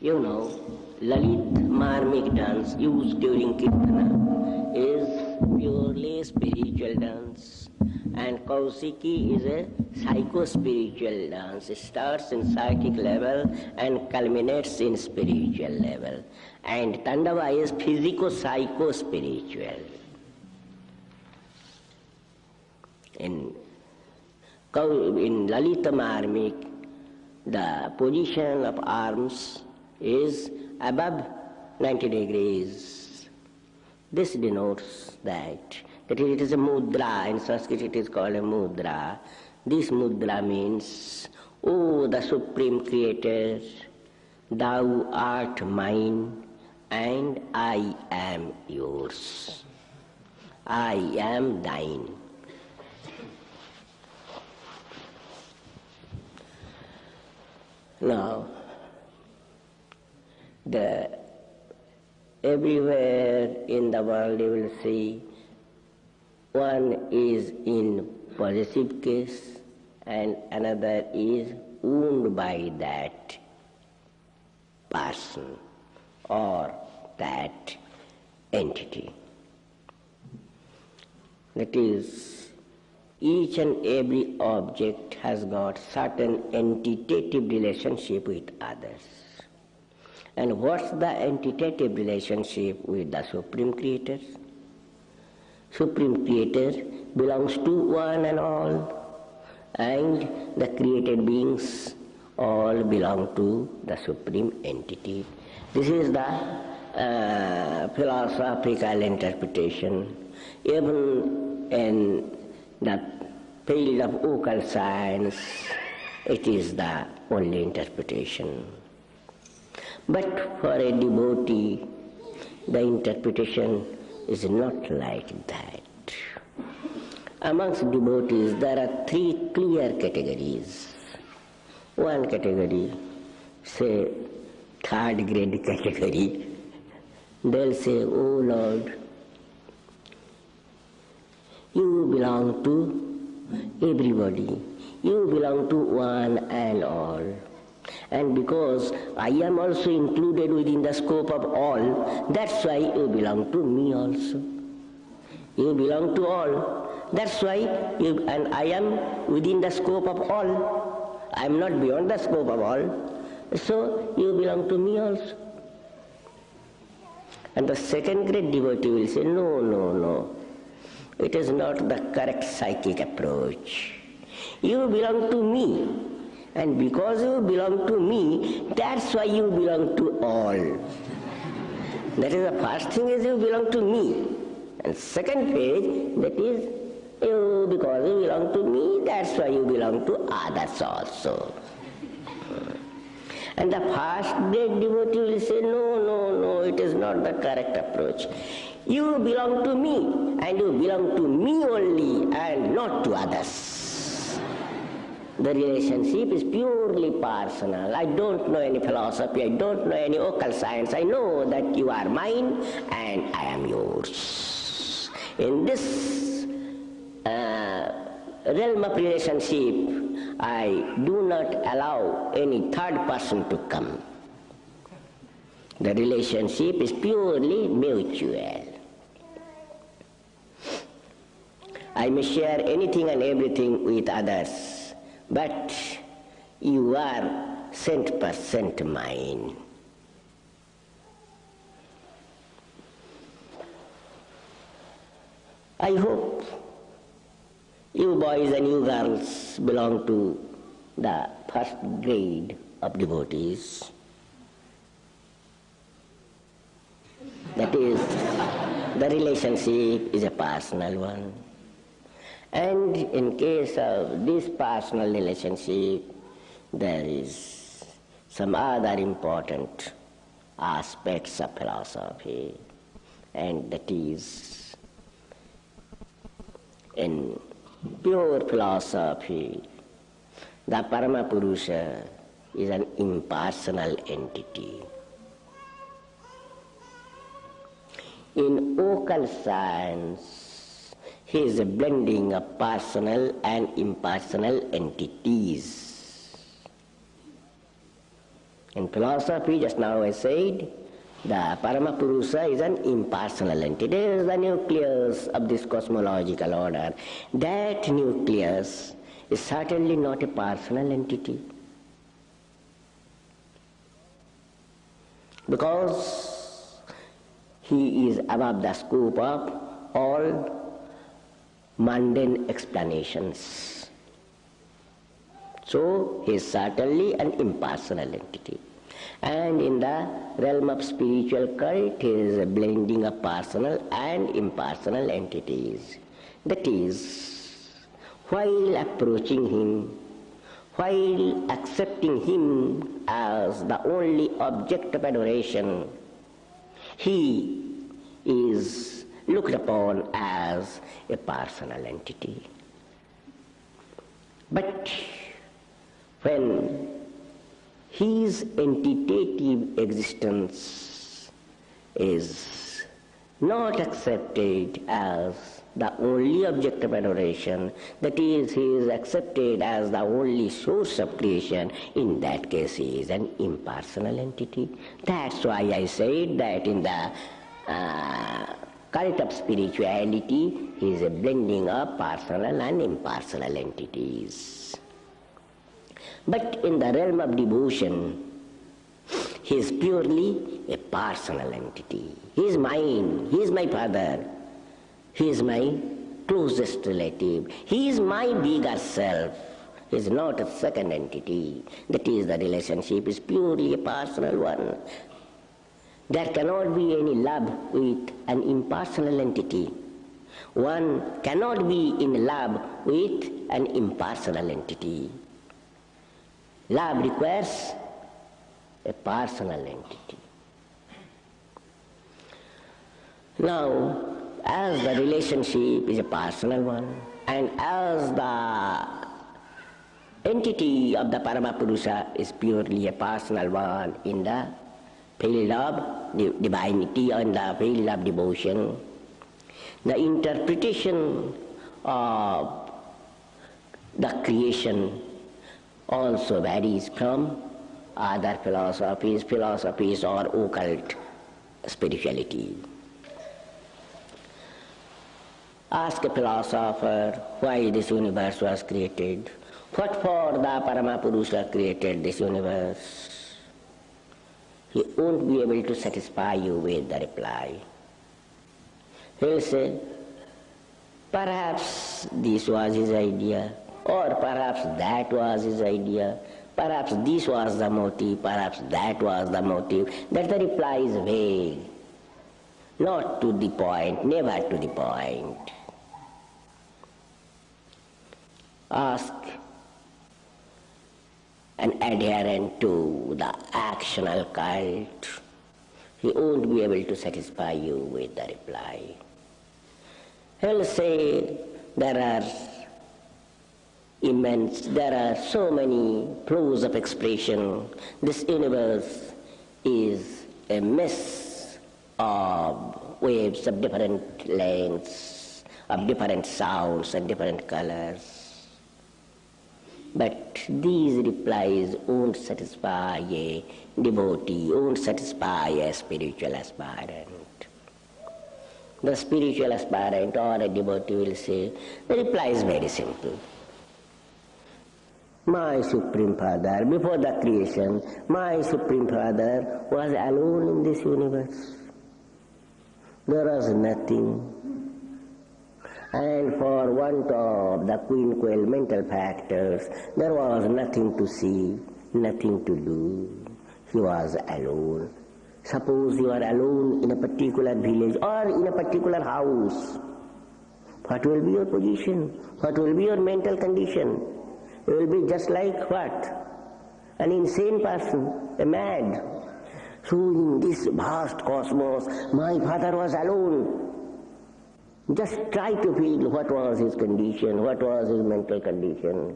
You know, Lalit Marmik dance used during Kirtana is purely spiritual dance, and Kausiki is a psycho-spiritual dance. It starts in psychic level and culminates in spiritual level. And Tandava is physico-psycho-spiritual. In Lalita Marmik, the position of arms is above 90 degrees. This denotes that it is a mudra. In Sanskrit it is called a mudra. This mudra means, O the Supreme Creator, Thou art mine and I am yours. I am thine. Now, everywhere in the world you will see one is in possessive case and another is owned by that person or that entity. That is, each and every object has got certain entitative relationship with others. And what's the entitative relationship with the Supreme Creator? Supreme Creator belongs to one and all, and the created beings all belong to the Supreme Entity. This is the philosophical interpretation. Even in the field of occult science, it is the only interpretation. But for a devotee, the interpretation is not like that. Amongst devotees, there are three clear categories. One category, say, third grade category, they'll say, Oh Lord, you belong to everybody. You belong to one and all. And because I am also included within the scope of all, that's why you belong to me also. You belong to all. That's why and I am within the scope of all. I am not beyond the scope of all. So you belong to me also. And the second great devotee will say, no, no, no. It is not the correct psychic approach. You belong to me. And because you belong to me, that's why you belong to all. That is the first thing is you belong to me. And second page, that is you, because you belong to me, that's why you belong to others also. And the first great devotee will say, no, no, no, it is not the correct approach. You belong to me, and you belong to me only, and not to others. The relationship is purely personal. I don't know any philosophy, I don't know any occult science. I know that you are mine and I am yours. In this realm of relationship, I do not allow any third person to come. The relationship is purely mutual. I may share anything and everything with others, but you are 100% mine. I hope you boys and you girls belong to the first grade of devotees. That is, the relationship is a personal one. And in case of this personal relationship, there is some other important aspects of philosophy, and that is, in pure philosophy, the Paramapurusha is an impersonal entity. In occult science, he is a blending of personal and impersonal entities. In philosophy, just now I said, the Paramapurusha is an impersonal entity. It is the nucleus of this cosmological order. That nucleus is certainly not a personal entity. Because he is above the scope of all mundane explanations. So he is certainly an impersonal entity. And in the realm of spiritual cult, he is a blending of personal and impersonal entities. That is, while approaching him, while accepting him as the only object of adoration, he is looked upon as a personal entity. But when his entitative existence is not accepted as the only object of adoration, that is, he is accepted as the only source of creation, in that case he is an impersonal entity. That's why I said that in the cult of spirituality, he is a blending of personal and impersonal entities. But in the realm of devotion, he is purely a personal entity. He is mine, he is my father, he is my closest relative, he is my bigger self. He is not a second entity. That is, the relationship is purely a personal one. There cannot be any love with an impersonal entity. One cannot be in love with an impersonal entity. Love requires a personal entity. Now, as the relationship is a personal one, and as the entity of the Paramapurusha is purely a personal one in the field of divinity or in the field of devotion, the interpretation of the creation also varies from other philosophies or occult spirituality. Ask a philosopher why this universe was created, what for the Paramapurusha created this universe. He won't be able to satisfy you with the reply. He will say, perhaps this was his idea, or perhaps that was his idea, perhaps this was the motive, perhaps that was the motive. That the reply is vague, not to the point, never to the point. Ask an adherent to the actional cult, he won't be able to satisfy you with the reply. He'll say there are so many flows of expression. This universe is a mess of waves of different lengths, of different sounds and different colors. But these replies won't satisfy a devotee, won't satisfy a spiritual aspirant. The spiritual aspirant or a devotee will say, the reply is very simple. My Supreme Father, before the creation, my Supreme Father was alone in this universe. There was nothing. And for want of the quinquil mental factors, there was nothing to see, nothing to do. He was alone. Suppose you are alone in a particular village or in a particular house. What will be your position? What will be your mental condition? You will be just like what? An insane person, a mad. So in this vast cosmos, my father was alone. Just try to feel what was his condition, what was his mental condition.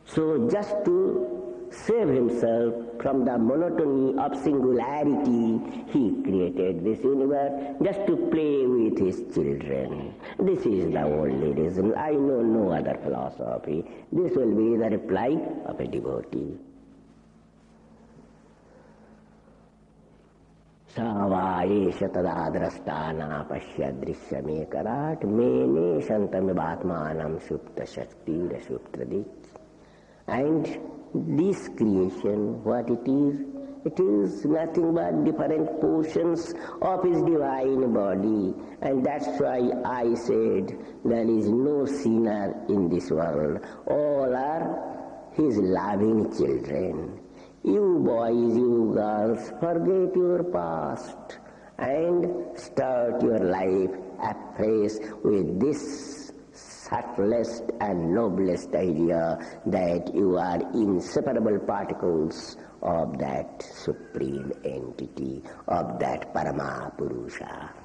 So just to save himself from the monotony of singularity, he created this universe just to play with his children. This is the only reason. I know no other philosophy. This will be the reply of a devotee. Savaesha tadadrastana pasya drishyamekarat mene santamivatmanam supta shakti rasuptradit. And this creation, what it is nothing but different portions of his divine body. And that's why I said there is no sinner in this world. All are his loving children. You boys, you girls, forget your past and start your life afresh with this subtlest and noblest idea that you are inseparable particles of that supreme entity, of that Parama Purusha.